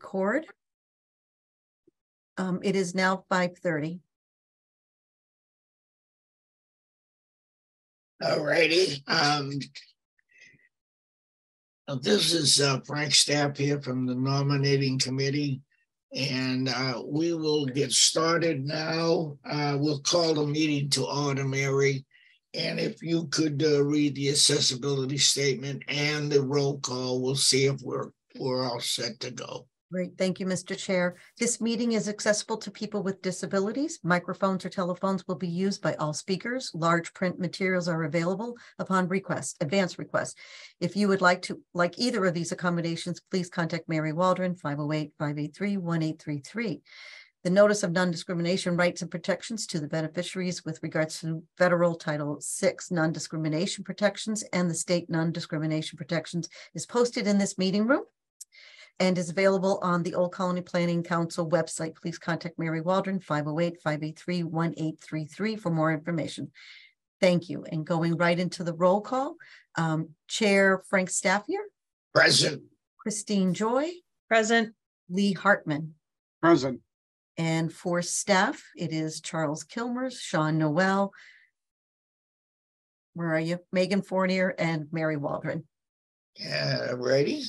record. It is now 5:30. All righty. This is Frank Stapp here from the nominating committee, and we will get started now. We'll call the meeting to order, Mary. And if you could read the accessibility statement and the roll call, we'll see if we're all set to go. Great. Thank you, Mr. Chair. This meeting is accessible to people with disabilities. Microphones or telephones will be used by all speakers. Large print materials are available upon request, advance request. If you would like either of these accommodations, please contact Mary Waldron, 508-583-1833. The notice of non-discrimination rights and protections to the beneficiaries with regards to federal Title VI non-discrimination protections and the state non-discrimination protections is posted in this meeting room and is available on the Old Colony Planning Council website. Please contact Mary Waldron, 508-583-1833 for more information. Thank you. And going right into the roll call, Chair Frank Staffier. Present. Christine Joy. Present. Lee Hartman. Present. And for staff, it is Charles Kilmers, Sean Noel, where are you? Megan Fournier and Mary Waldron. Ready?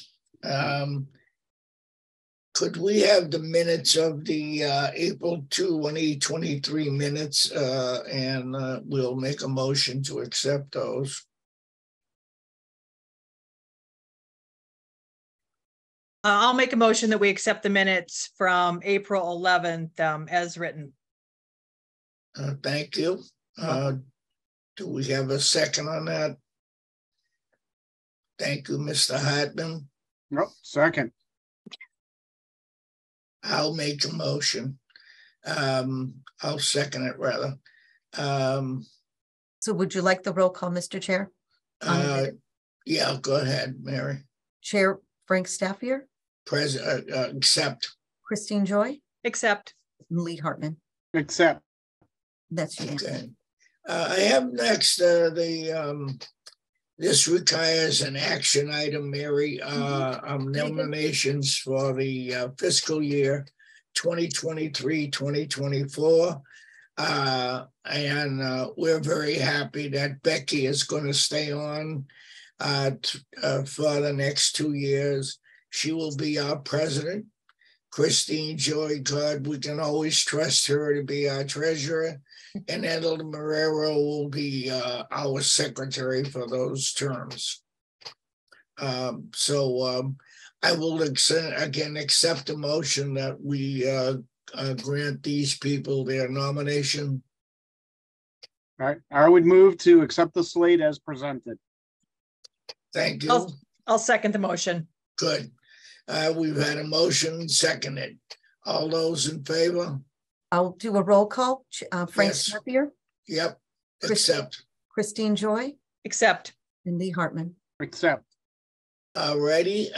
Could we have the minutes of the April 2023 minutes and we'll make a motion to accept those. I'll make a motion that we accept the minutes from April 11th as written. Thank you. Do we have a second on that? Thank you, Mr. Hartman. Nope, second. I'll make a motion. I'll second it rather. So would you like the roll call, Mr. Chair? Yeah, go ahead, Mary. Chair Frank Staffier. Present. Accept. Christine Joy. Accept. Lee Hartman. Accept. That's you. Okay. I have next this requires an action item, Mary, nominations for the fiscal year 2023-2024. And we're very happy that Becky is going to stay on for the next 2 years. She will be our president. Christine Joy, God, we can always trust her to be our treasurer. And Edel Marrero will be our secretary for those terms. I will again accept a motion that we grant these people their nomination. All right. I would move to accept the slate as presented. Thank you. I'll second the motion. Good. We've had a motion seconded. All those in favor? I'll do a roll call. Frank Yes. Staffier. Yep. Accept. Christine Joy. Accept. And Lee Hartman. Accept. Alrighty.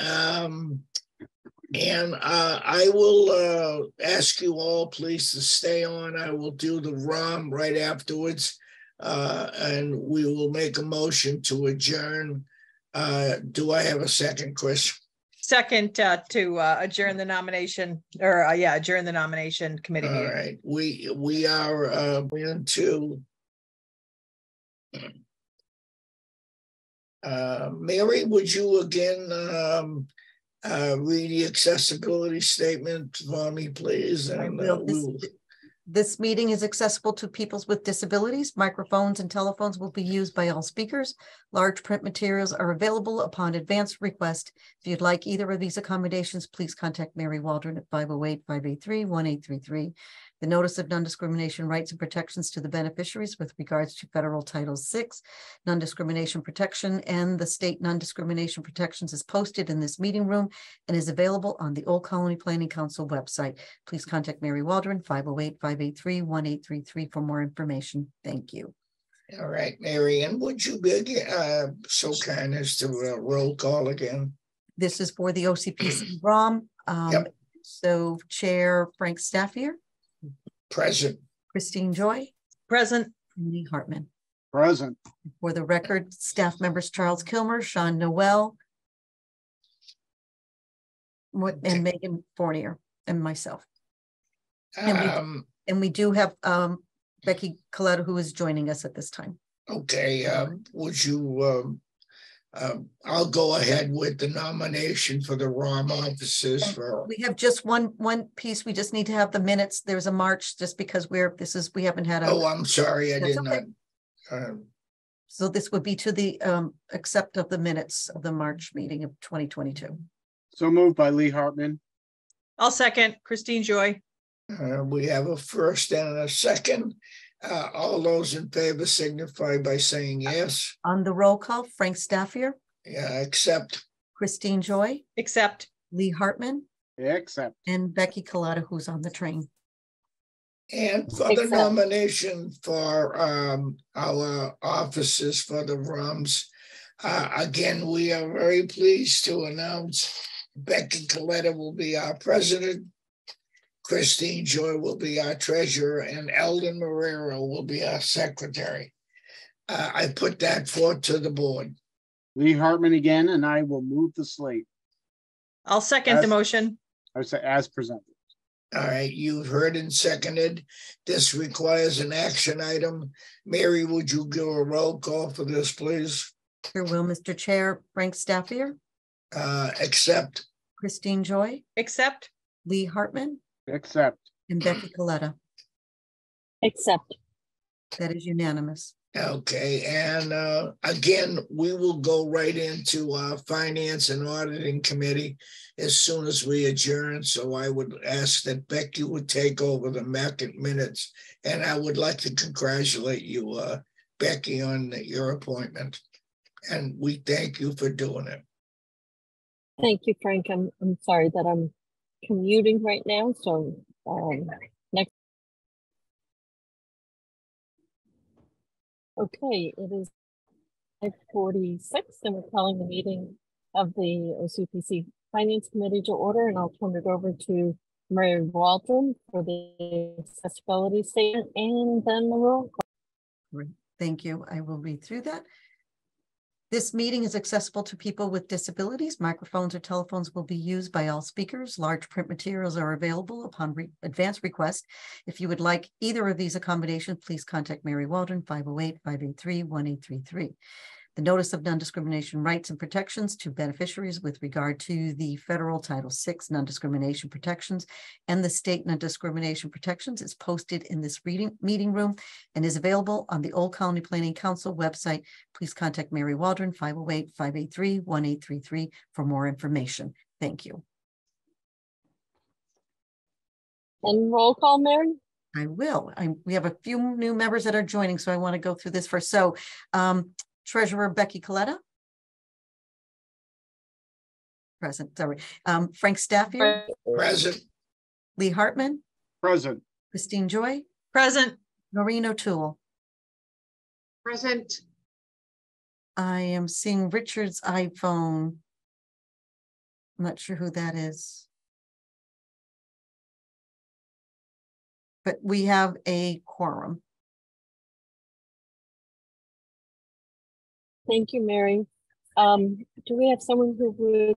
And I will ask you all please to stay on. I will do the ROM right afterwards. And we will make a motion to adjourn. Do I have a second, Chris? Second to adjourn the nomination or adjourn the nomination committee meeting. All right, we are into Mary, would you again read the accessibility statement for me, please? And This meeting is accessible to people with disabilities. Microphones and telephones will be used by all speakers. Large print materials are available upon advance request. If you'd like either of these accommodations, please contact Mary Waldron at 508-583-1833. The notice of non-discrimination rights and protections to the beneficiaries with regards to federal Title VI non-discrimination protection and the state non-discrimination protections is posted in this meeting room and is available on the Old Colony Planning Council website. Please contact Mary Waldron, 508-583-1833 for more information. Thank you. All right, Mary, and would you be so kind as to roll call again? This is for the OCPC ROM. Yep. So Chair Frank Staffier. Present. Christine Joy. Present. Lee Hartman. Present. For the record, staff members Charles Kilmer, Sean Noel, And Megan Fournier and myself. And we do have Becky Coletta, who is joining us at this time. Okay, would you, I'll go ahead with the nomination for the ROM offices for. We have just one piece. We just need to have the minutes. There's a March just because we haven't had a. Oh, I'm sorry, I did okay. not. So this would be to the accept of the minutes of the March meeting of 2022. So moved by Lee Hartman. I'll second. Christine Joy. We have a first and a second. All those in favor signify by saying yes. On the roll call, Frank Staffier. Yeah, accept. Christine Joy. Accept. Lee Hartman. Accept. And Becky Coletta, who's on the train. And for the nomination for our offices for the ROMs, again, we are very pleased to announce Becky Coletta will be our president. Christine Joy will be our treasurer, and Eldon Marrero will be our secretary. I put that forth to the board. Lee Hartman again, and I will move the slate. I'll second the motion. I say as presented. All right, you've heard and seconded. This requires an action item. Mary, would you give a roll call for this, please? Sure will, Mr. Chair. Frank Staffier. Accept. Christine Joy. Accept. Lee Hartman. Accept. And Becky Coletta. Accept. That is unanimous. Okay, and again, we will go right into our Finance and Auditing Committee as soon as we adjourn. So I would ask that Becky would take over the minutes, and I would like to congratulate you, Becky, on your appointment. And we thank you for doing it. Thank you, Frank. I'm sorry that I'm commuting right now. So next. Okay, it is 5:46 and we're calling the meeting of the OCPC Finance Committee to order, and I'll turn it over to Mary Waldron for the accessibility statement and then the roll call. Great. Thank you. I will read through that. This meeting is accessible to people with disabilities. Microphones or telephones will be used by all speakers. Large print materials are available upon advance request. If you would like either of these accommodations, please contact Mary Waldron, 508-583-1833. The Notice of Non-Discrimination Rights and Protections to Beneficiaries with regard to the Federal Title VI Non-Discrimination Protections and the State Non-Discrimination Protections is posted in this meeting room and is available on the Old Colony Planning Council website. Please contact Mary Waldron, 508-583-1833 for more information. Thank you. And roll call, Mary? I will. We have a few new members that are joining, so I want to go through this first. So, Treasurer Becky Coletta. Present, sorry. Frank Staffier. Present. Lee Hartman. Present. Christine Joy. Present. Noreen O'Toole. Present. I am seeing Richard's iPhone. I'm not sure who that is. But we have a quorum. Thank you, Mary. Do we have someone who would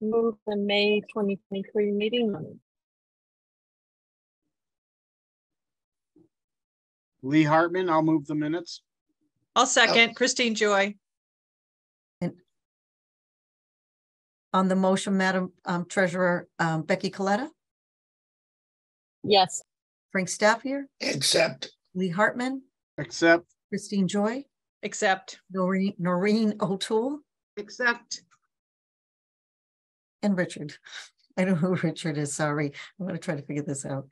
move the May 2023 meeting? Lee Hartman, I'll move the minutes. I'll second. Christine Joy. And on the motion, Madam Treasurer Becky Coletta. Yes. Frank Staffier. Accept. Lee Hartman. Accept. Christine Joy. Accept. Noreen O'Toole. Accept. And Richard. I don't know who Richard is, sorry. I'm going to try to figure this out.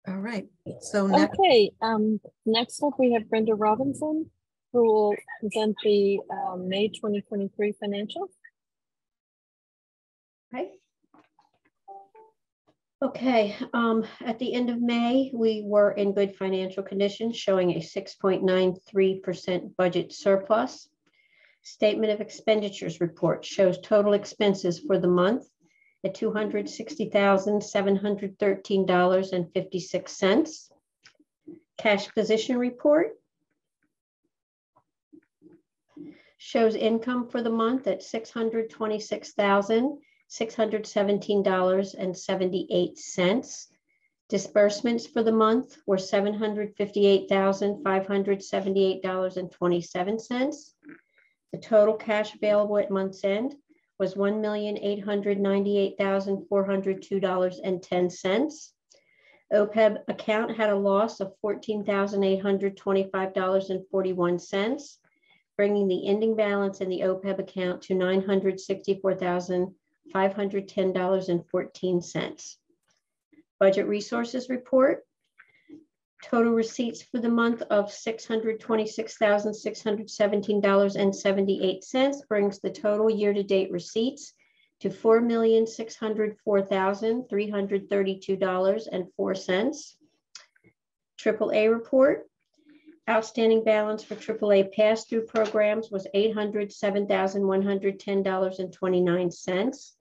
All right, so next. Okay, next up we have Brenda Robinson, who will present the May 2023 financials. Okay, at the end of May, we were in good financial condition, showing a 6.93% budget surplus. Statement of expenditures report shows total expenses for the month at $260,713.56. Cash position report shows income for the month at $626,617.78. Disbursements for the month were $758,578.27. The total cash available at month's end was $1,898,402.10. OPEB account had a loss of $14,825.41, bringing the ending balance in the OPEB account to $964,510.14. Budget resources report. Total receipts for the month of $626,617.78 brings the total year-to-date receipts to $4,604,332.04. AAA report. Outstanding balance for AAA pass-through programs was $807,110.29.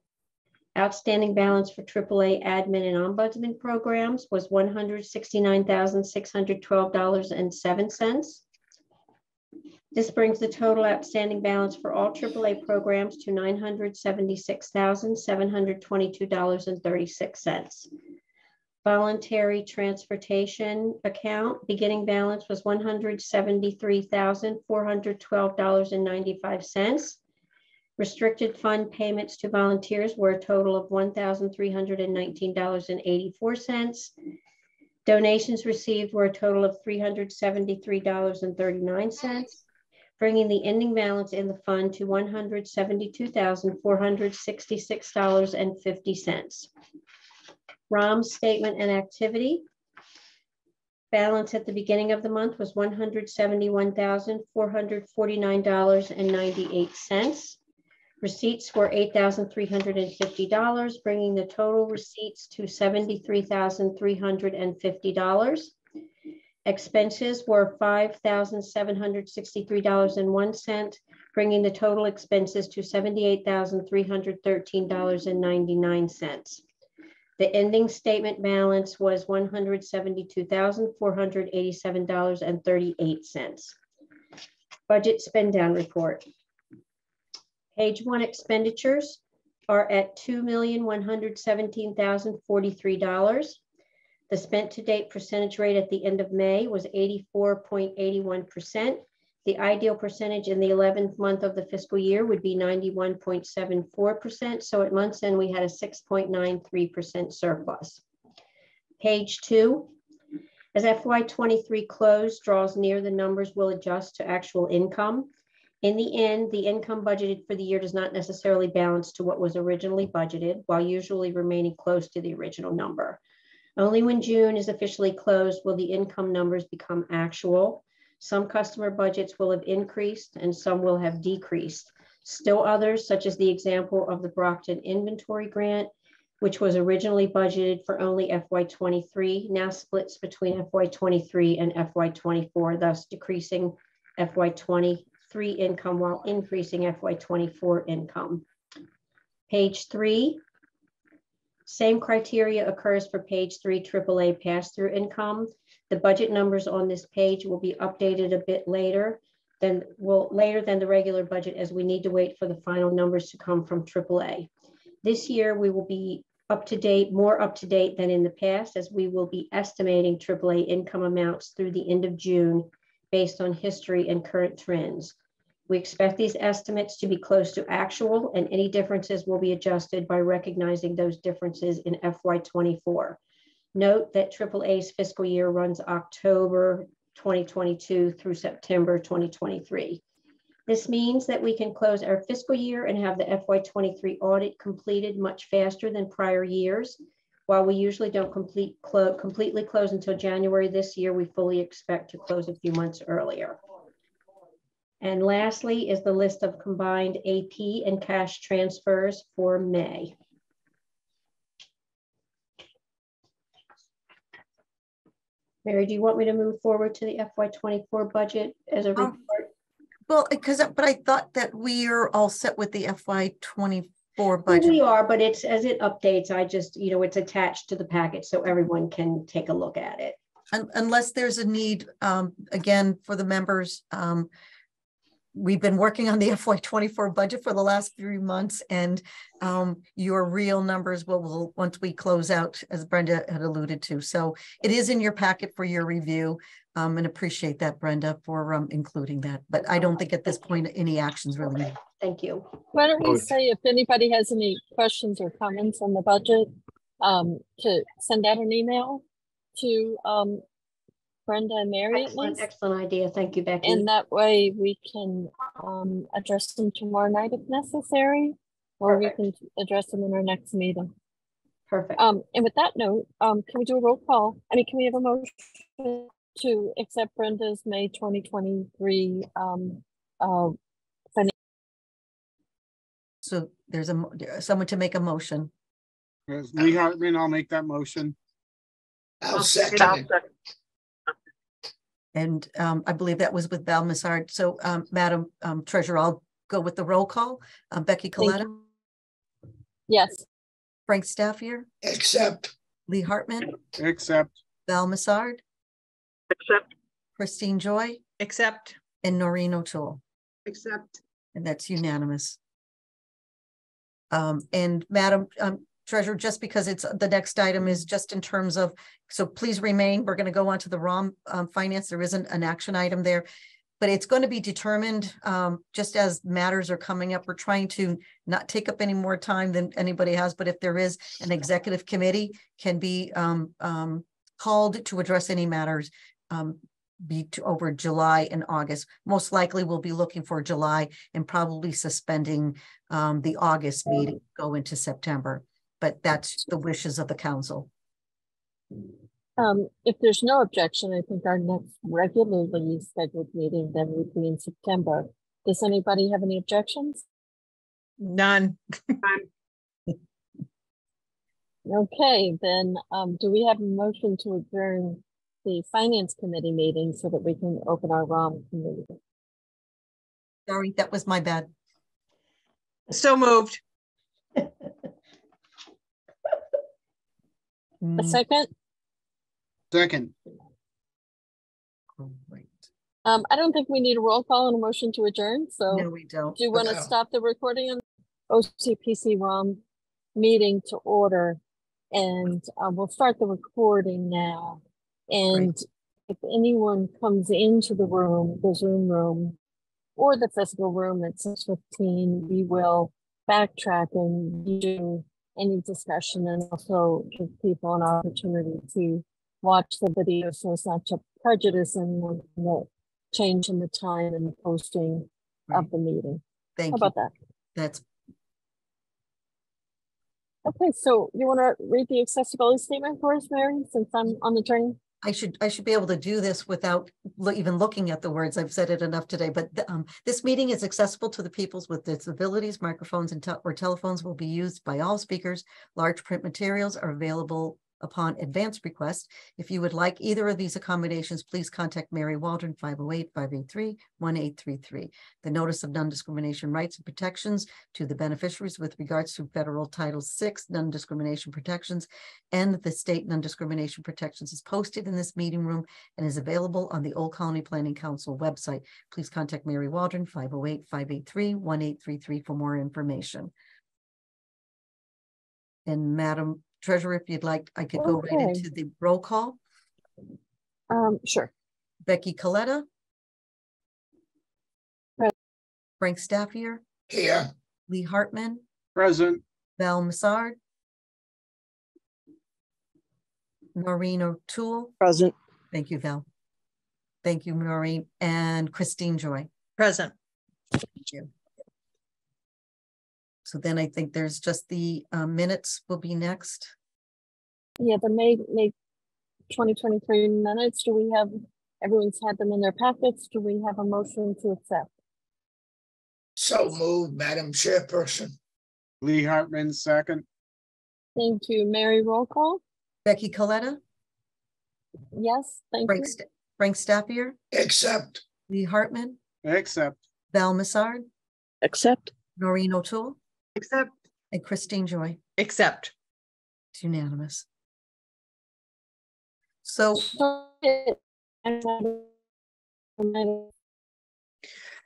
Outstanding balance for AAA admin and ombudsman programs was $169,612.07. This brings the total outstanding balance for all AAA programs to $976,722.36. Voluntary transportation account beginning balance was $173,412.95. Restricted fund payments to volunteers were a total of $1,319.84. Donations received were a total of $373.39, bringing the ending balance in the fund to $172,466.50. ROM statement and activity. Balance at the beginning of the month was $171,449.98. Receipts were $8,350, bringing the total receipts to $73,350. Expenses were $5,763.01, bringing the total expenses to $78,313.99. The ending statement balance was $172,487.38. Budget spend down report. Page 1 expenditures are at $2,117,043. The spent to date percentage rate at the end of May was 84.81%. The ideal percentage in the 11th month of the fiscal year would be 91.74%. So at month's end, we had a 6.93% surplus. Page 2, as FY23 close draws near, the numbers will adjust to actual income. In the end, the income budgeted for the year does not necessarily balance to what was originally budgeted, while usually remaining close to the original number. Only when June is officially closed will the income numbers become actual. Some customer budgets will have increased and some will have decreased. Still others, such as the example of the Brockton inventory grant, which was originally budgeted for only FY23, now splits between FY23 and FY24, thus decreasing FY23 income while increasing FY24 income. Page 3, same criteria occurs for page 3, AAA pass-through income. The budget numbers on this page will be updated a bit later than the regular budget, as we need to wait for the final numbers to come from AAA. This year, we will be more up to date than in the past, as we will be estimating AAA income amounts through the end of June based on history and current trends. We expect these estimates to be close to actual, and any differences will be adjusted by recognizing those differences in FY24. Note that AAA's fiscal year runs October 2022 through September 2023. This means that we can close our fiscal year and have the FY23 audit completed much faster than prior years. While we usually don't completely close until January this year, we fully expect to close a few months earlier. And lastly is the list of combined AP and cash transfers for May. Mary, do you want me to move forward to the FY24 budget as a report? Well, but I thought that we are all set with the FY24 budget. We are, but it's as it updates, I just, it's attached to the packet so everyone can take a look at it. Unless there's a need, again, for the members, we've been working on the FY24 budget for the last 3 months, and your real numbers will once we close out, as Brenda had alluded to. So it is in your packet for your review, and appreciate that, Brenda, for including that. But I don't think at this point any actions really. Okay, thank you. Why don't we say if anybody has any questions or comments on the budget, to send out an email to Brenda and Mary at least. Excellent idea. Thank you, Becky. And that way we can address them tomorrow night if necessary, or Perfect. we can address them in our next meeting. Perfect. And with that note, can we do a roll call? I mean, can we have a motion to accept Brenda's May 2023 So there's someone to make a motion. As Lee Hartman, I'll make that motion. I'll second it. And I believe that was with Val Massard. So Madam Treasurer, I'll go with the roll call. Becky Coletta. Yes. Frank Staffier. Accept. Lee Hartman. Accept. Val Massard. Accept. Christine Joy. Accept. And Noreen O'Toole. Accept. And that's unanimous. And Madam Treasurer, just because it's the next item is just in terms of, so please remain, we're going to go on to the ROM finance. There isn't an action item there, but it's going to be determined just as matters are coming up. We're trying to not take up any more time than anybody has, but if there is an executive committee can be called to address any matters over July and August. Most likely we'll be looking for July and probably suspending the August meeting, go into September. But that's the wishes of the council. If there's no objection, I think our next regularly scheduled meeting then would be in September. Does anybody have any objections? None. Okay, then do we have a motion to adjourn the Finance Committee meeting so that we can open our ROM committee? Sorry, that was my bad. So moved. A second? Second. Great. I don't think we need a roll call and a motion to adjourn. So No, we don't. do you want to No. stop the recording on OCPC ROM meeting to order? And we'll start the recording now. And if anyone comes into the room, the Zoom room, or the physical room at 6:15, we will backtrack and do any discussion and also give people an opportunity to watch the video so as not to prejudice and the change in the time and the posting of the meeting. Thank How about that? That's Okay, so you want to read the accessibility statement for us, Mary, since I'm on the train? I should be able to do this without even looking at the words. I've said it enough today, but this meeting is accessible to the peoples with disabilities. Microphones and or telephones will be used by all speakers. Large print materials are available upon advance request. If you would like either of these accommodations, please contact Mary Waldron, 508-583-1833. The notice of non-discrimination rights and protections to the beneficiaries with regards to federal Title VI non-discrimination protections and the state non-discrimination protections is posted in this meeting room and is available on the Old Colony Planning Council website. Please contact Mary Waldron, 508-583-1833 for more information. And Madam Treasurer, if you'd like, I could go right into the roll call. Sure. Becky Coletta. Present. Frank Staffier. Here. Lee Hartman. Present. Val Massard. Noreen O'Toole. Present. Thank you, Val. Thank you, Noreen. And Christine Joy. Present. Thank you. So then I think there's just the minutes will be next. Yeah, the May 2023 minutes. Do we have, everyone's had them in their packets. Do we have a motion to accept? So moved, Madam Chairperson. Lee Hartman, second. Thank you. Mary, roll call? Becky Coletta. Yes, thank you. Frank Staffier. Accept. Lee Hartman. Accept. Val Massard. Accept. Noreen O'Toole. Accept. And Christine Joy. Accept. It's unanimous. So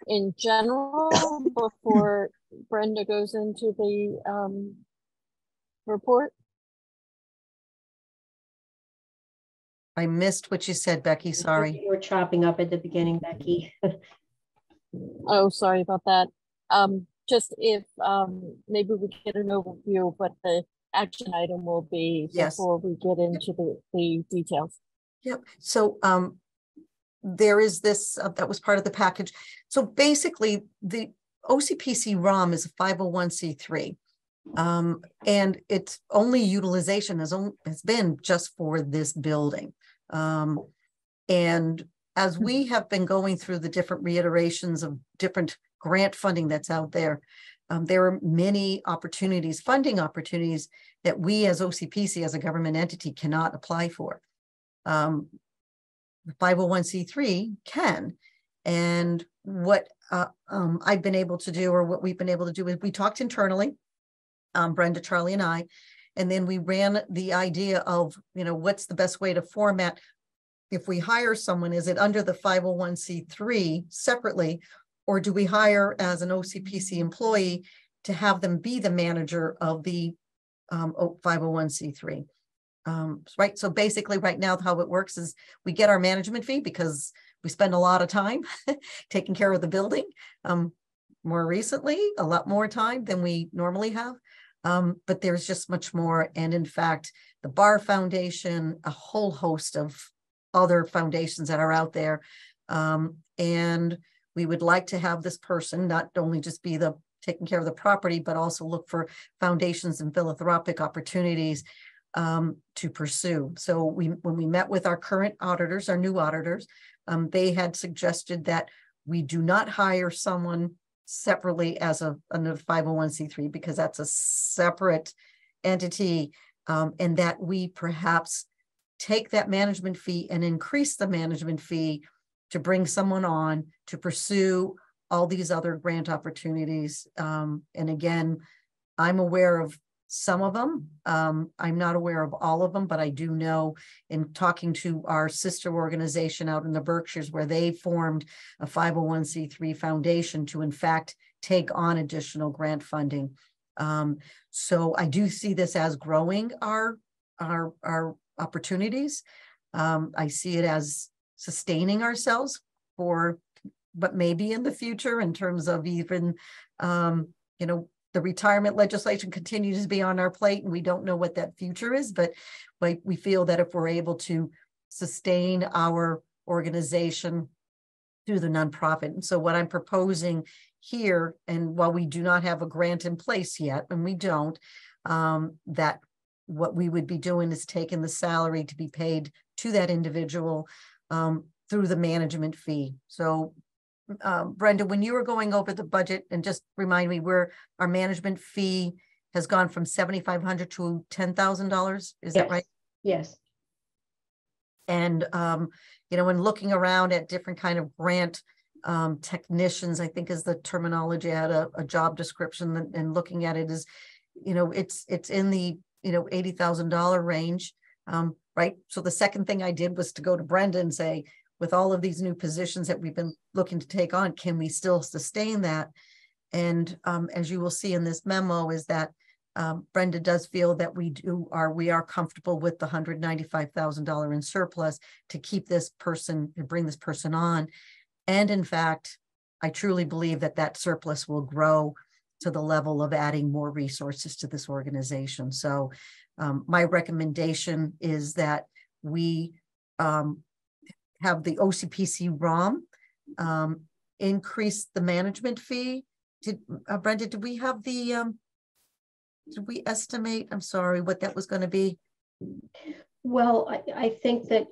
In general, before Brenda goes into the report? I missed what you said, Becky, sorry. You were chopping up at the beginning, Becky. Oh, sorry about that. Just if maybe we get an overview of what the action item will be Yes. before we get into the details. Yep. So there is this, that was part of the package. So basically the OCPC ROM is a 501c3. And its only utilization has been just for this building. And as we have been going through the different reiterations of different grant funding that's out there, there are many opportunities, funding opportunities that we as OCPC, as a government entity, cannot apply for. The 501c3 can. And what I've been able to do, or what we've been able to do, is we talked internally, Brenda, Charlie, and I, and then we ran the idea of, what's the best way to format. If we hire someone, is it under the 501c3 separately, or do we hire as an OCPC employee to have them be the manager of the 501c3? Right. So basically right now, how it works is we get our management fee because we spend a lot of time taking care of the building. More recently, a lot more time than we normally have. But there's just much more. And in fact, the Bar Foundation, a whole host of other foundations that are out there. And we would like to have this person not only just be the taking care of the property, but also look for foundations and philanthropic opportunities to pursue. So when we met with our current auditors, our new auditors, they had suggested that we do not hire someone separately as a 501c3, because that's a separate entity, and that we perhaps take that management fee and increase the management fee to bring someone on to pursue all these other grant opportunities. And again, I'm aware of some of them. I'm not aware of all of them, but I do know, in talking to our sister organization out in the Berkshires, where they formed a 501c3 foundation to in fact take on additional grant funding. So I do see this as growing our opportunities. I see it as sustaining ourselves for, but maybe in the future, in terms of even, the retirement legislation continues to be on our plate, and we don't know what that future is, but we feel that if we're able to sustain our organization through the nonprofit. And so what I'm proposing here, and while we do not have a grant in place yet, and we don't, that what we would be doing is taking the salary to be paid to that individual through the management fee. So Brenda, when you were going over the budget, and just remind me where our management fee has gone from $7,500 to $10,000, is that right? Yes. And when looking around at different kind of grant technicians, I think is the terminology. I had a job description, and looking at it is, it's in the $80,000 range, right? So the second thing I did was to go to Brenda and say, with all of these new positions that we've been looking to take on, can we still sustain that? And as you will see in this memo, is that Brenda does feel that we are comfortable with the $195,000 in surplus to keep this person, to bring this person on. And in fact, I truly believe that that surplus will grow to the level of adding more resources to this organization. So my recommendation is that we have the OCPC ROM increase the management fee. Brenda, did we have the, did we estimate, I'm sorry, what that was going to be? Well, I think that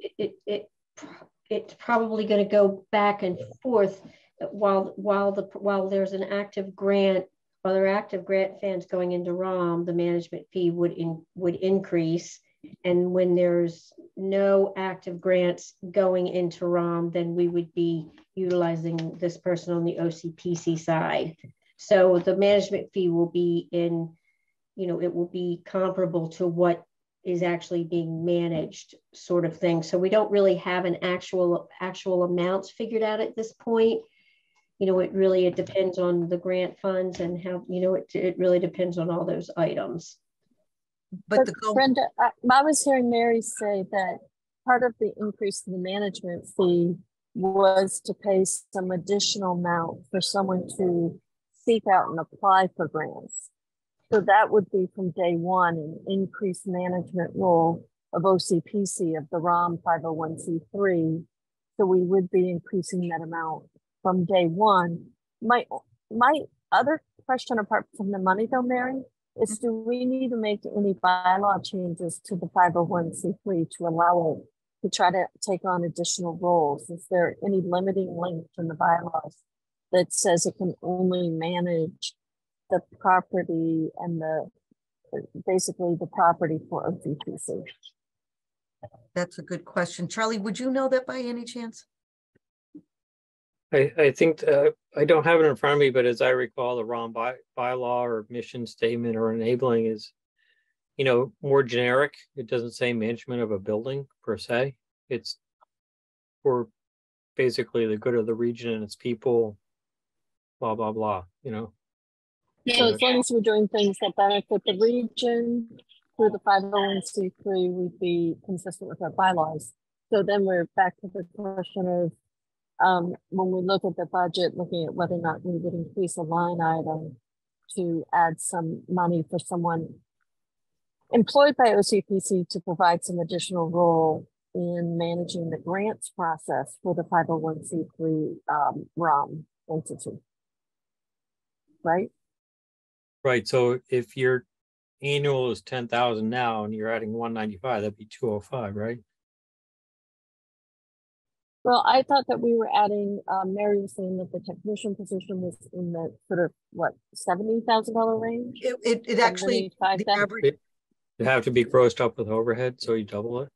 it's probably going to go back and forth while there's an active grant, while there are active grant funds going into ROM, the management fee would increase. And when there's no active grants going into ROM, then we would be utilizing this person on the OCPC side. So the management fee will be in, it will be comparable to what is actually being managed, sort of thing. So we don't really have an actual amounts figured out at this point. it depends on the grant funds and how, it really depends on all those items. But the goal, Brenda, I was hearing Mary say that part of the increase in the management fee was to pay some additional amount for someone to seek out and apply for grants. So that would be from day one, an increased management role of OCPC of the ROM 501c3. So we would be increasing that amount from day one. My other question, apart from the money though, Mary, is do we need to make any bylaw changes to the 501c3 to allow it to try to take on additional roles? Is there any limiting link in the bylaws that says it can only manage the property and basically the property for OCPC? that's a good question. Charlie, would you know that by any chance? I think I don't have it in front of me, but as I recall, the ROM bylaw or mission statement or enabling is, more generic. It doesn't say management of a building per se. It's for basically the good of the region and its people, blah, blah, blah, So as long as we're doing things that benefit the region through the 501c3, we'd be consistent with our bylaws. So then we're back to the question of when we look at the budget, looking at whether or not we would increase a line item to add some money for someone employed by OCPC to provide some additional role in managing the grants process for the 501c3 ROM entity, right? Right. So if your annual is 10,000 now and you're adding 195, that'd be 205, right? Well, I thought that we were adding, Mary was saying that the technician position was in the sort of, what, $70,000 range? It actually, the average, It have to be grossed up with overhead, so you double it.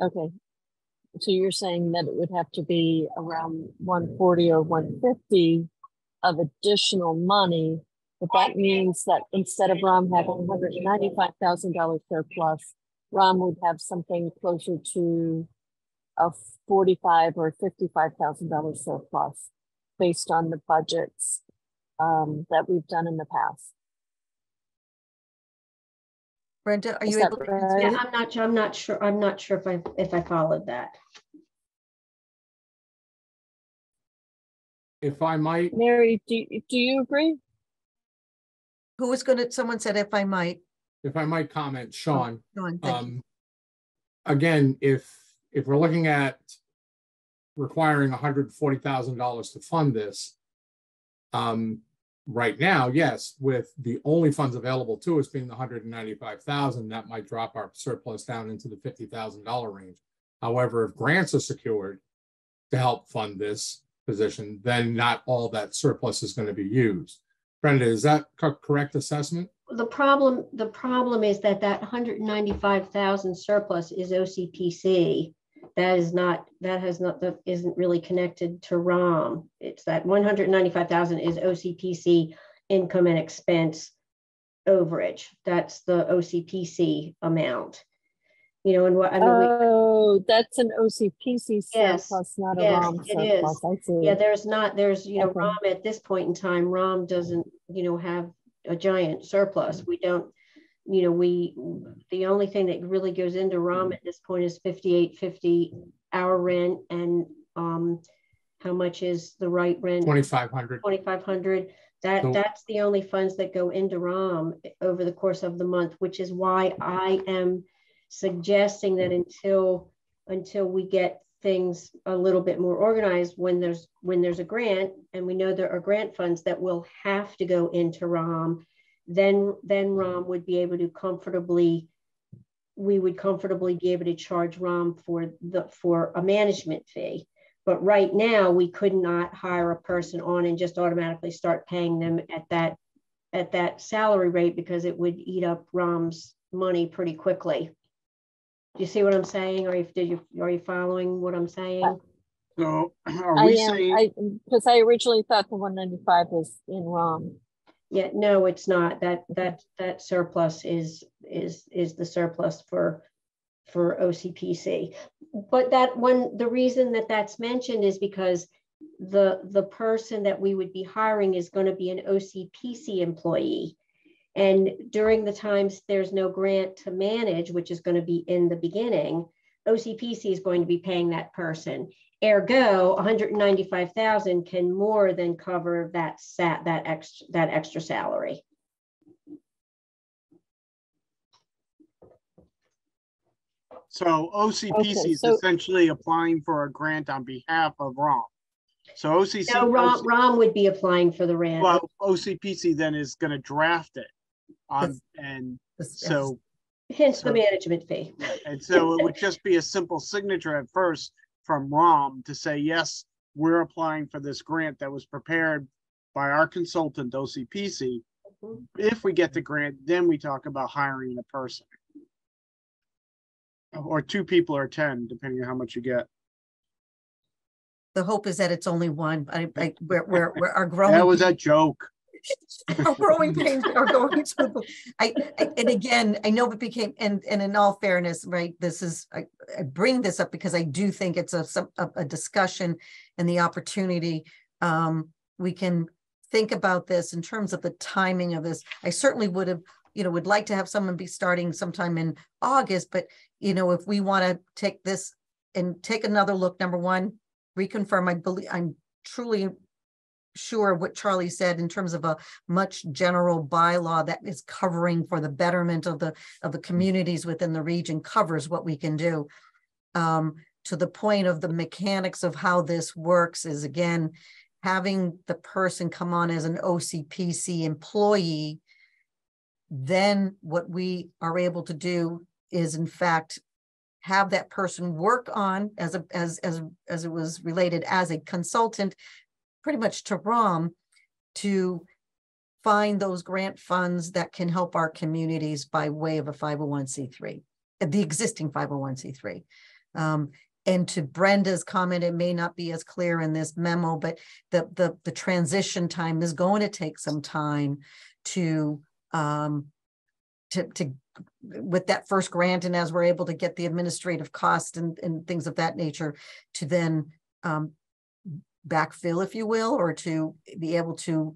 Okay. So you're saying that it would have to be around 140 or 150 of additional money, but that means that instead of ROM having $195,000 surplus, ROM would have something closer to a $45,000 or $55,000 surplus based on the budgets that we've done in the past. Brenda, are Is you that able to right? answer Yeah, that? I'm not sure if I followed that. If I might, Mary, do you agree? Who was someone said if I might. comment, Sean. Sean, thank you. Again, if we're looking at requiring $140,000 to fund this, right now, yes, with the only funds available to us being the $195,000, that might drop our surplus down into the $50,000 range. However, if grants are secured to help fund this position, then not all that surplus is going to be used. Brenda, is that correct assessment? The problem is that 195,000 surplus is OCPC. That isn't really connected to ROM. It's that 195,000 is OCPC income and expense overage. That's the OCPC amount. And what I mean. That's an OCPC surplus, not a ROM surplus. I see. Yeah, there's okay. ROM at this point in time, ROM doesn't, have a giant surplus. We don't, the only thing that really goes into ROM at this point is $58.50 our rent, and how much is the right rent? $2,500. That's the only funds that go into ROM over the course of the month, which is why I am suggesting that until we get things a little bit more organized, when there's a grant and we know there are grant funds that will have to go into ROM, then ROM would be able to comfortably be able to charge ROM for a management fee. But right now we could not hire a person on and just automatically start paying them at that salary rate, because it would eat up ROM's money pretty quickly. Do you see what I'm saying? Are you following what I'm saying? So are we saying? Because I originally thought the 195 was in ROM. Yeah, no, it's not. That surplus is the surplus for OCPC. But the reason that's mentioned is because the person that we would be hiring is going to be an OCPC employee. And during the times there's no grant to manage, which is going to be in the beginning, OCPC is going to be paying that person. Ergo, 195,000 can more than cover that extra salary. So OCPC is essentially applying for a grant on behalf of ROM. So OCPC. No, ROM would be applying for the grant. Well, OCPC then is going to draft it, so hence the management fee. And so it would just be a simple signature at first from ROM to say, yes, we're applying for this grant that was prepared by our consultant, OCPC. Mm-hmm. If we get the grant, then we talk about hiring a person. Or 2 people or 10, depending on how much you get. The hope is that it's only one. We're our growing. That was a joke. Our growing pains are going to. And again, I know it became. And in all fairness, right? This is. I bring this up because I do think it's a discussion and the opportunity. We can think about this in terms of the timing of this. I certainly would have. Would like to have someone be starting sometime in August, but if we want to take this and take another look, number one, reconfirm, I'm truly sure what Charlie said in terms of a much general bylaw that is covering for the betterment of the communities within the region covers what we can do. To the point of the mechanics of how this works is, again, having the person come on as an OCPC employee. Then what we are able to do is, in fact, have that person work on as it was related as a consultant, pretty much to ROM, to find those grant funds that can help our communities by way of a 501c3, the existing 501c3. And to Brenda's comment, it may not be as clear in this memo, but the transition time is going to take some time to with that first grant, and as we're able to get the administrative cost and things of that nature, to then backfill, if you will, or to be able to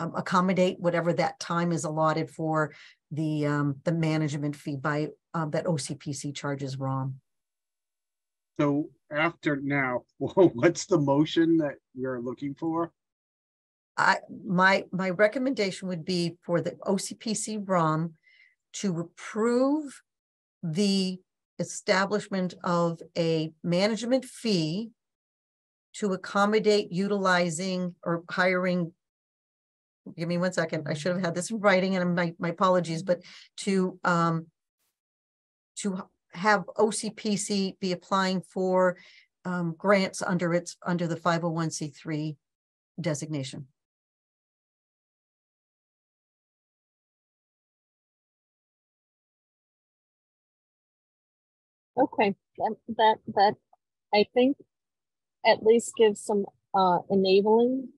accommodate whatever that time is allotted for the management fee by that OCPC charges ROM. So after now, what's the motion that you're looking for? My recommendation would be for the OCPC ROM to approve the establishment of a management fee to accommodate utilizing or hiring. Give me 1 second. I should have had this in writing, and my apologies, but to have OCPC be applying for grants under the 501c3 designation. Okay, that I think at least gives some enabling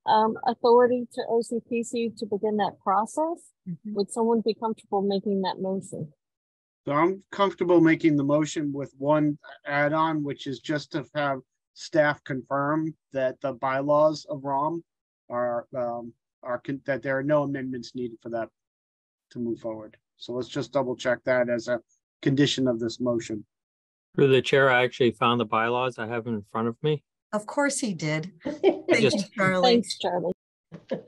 authority to OCPC to begin that process. Mm-hmm. Would someone be comfortable making that motion? So I'm comfortable making the motion with one add-on, which is just to have staff confirm that the bylaws of ROM are that there are no amendments needed for that to move forward. So let's just double check that as a condition of this motion. Through the chair, I actually found the bylaws. I have them in front of me. Of course he did. Thank you, Charlie. Thanks, Charlie.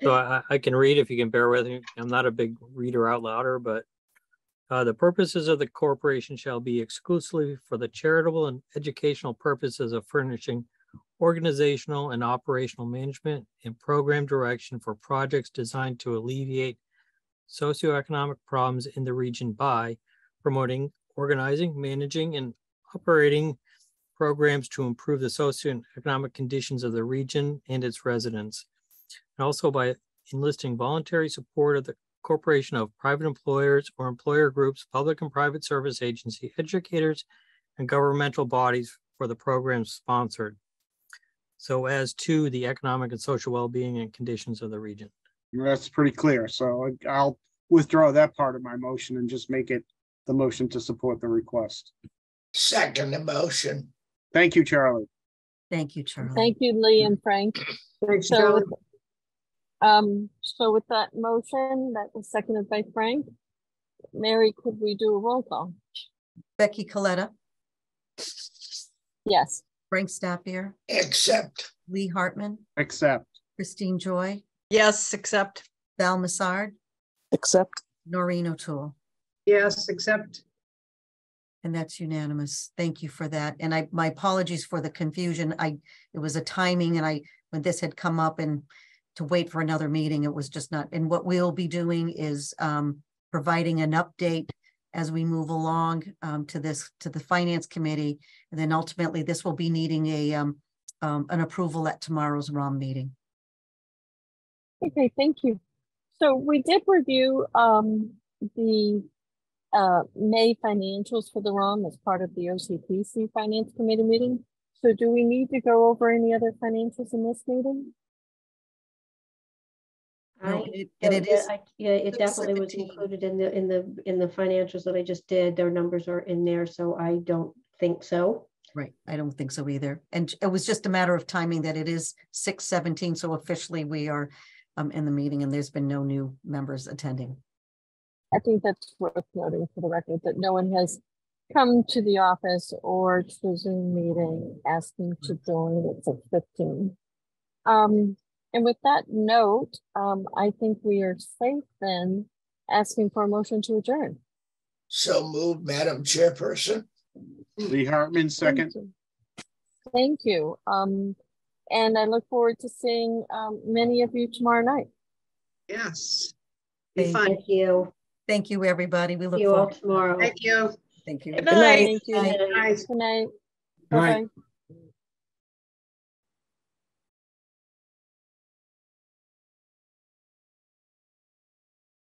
So I can read if you can bear with me. I'm not a big reader out louder, but the purposes of the corporation shall be exclusively for the charitable and educational purposes of furnishing organizational and operational management and program direction for projects designed to alleviate socioeconomic problems in the region by promoting, organizing, managing, and operating programs to improve the socioeconomic conditions of the region and its residents, and also by enlisting voluntary support of the corporation of private employers or employer groups, public and private service agency, educators, and governmental bodies for the programs sponsored, so as to the economic and social well-being and conditions of the region. That's pretty clear. So I'll withdraw that part of my motion and just make it the motion to support the request. Second the motion. Thank you, Charlie. Thank you, Charlie. Thank you, Lee and Frank. Thanks, So, Charlie. so with that motion that was seconded by Frank, Mary, could we do a roll call? Becky Coletta, Yes. Frank Stappier, Accept. Lee Hartman, Accept. Christine Joy, Yes, accept. Val Massard, Accept. Noreen O'Toole. Yes, accept. And that's unanimous. Thank you for that. And my apologies for the confusion. It was a timing, and when this had come up and to wait for another meeting, it was just not. And what we'll be doing is providing an update as we move along to the Finance Committee. And then ultimately this will be needing an approval at tomorrow's ROM meeting. Okay, thank you. So we did review the May financials for the ROM as part of the OCPC Finance Committee meeting. So do we need to go over any other financials in this meeting? It definitely was 17. included in the financials that I just did. Their numbers are in there, so I don't think so. Right, I don't think so either. And it was just a matter of timing that it is 6:17, so officially we are in the meeting, and there's been no new members attending. I think that's worth noting for the record that no one has come to the office or to the Zoom meeting asking to join at 6:15. And with that note, I think we are safe then, asking for a motion to adjourn. So moved, Madam Chairperson. Lee Hartman, second. Thank you. And I look forward to seeing many of you tomorrow night. Yes. Be Thank fun. Thank you. Thank you, everybody. We look See you all forward. tomorrow. Thank you. Thank you. Good night. Thank you. Night. Good night. Good night. Bye-bye.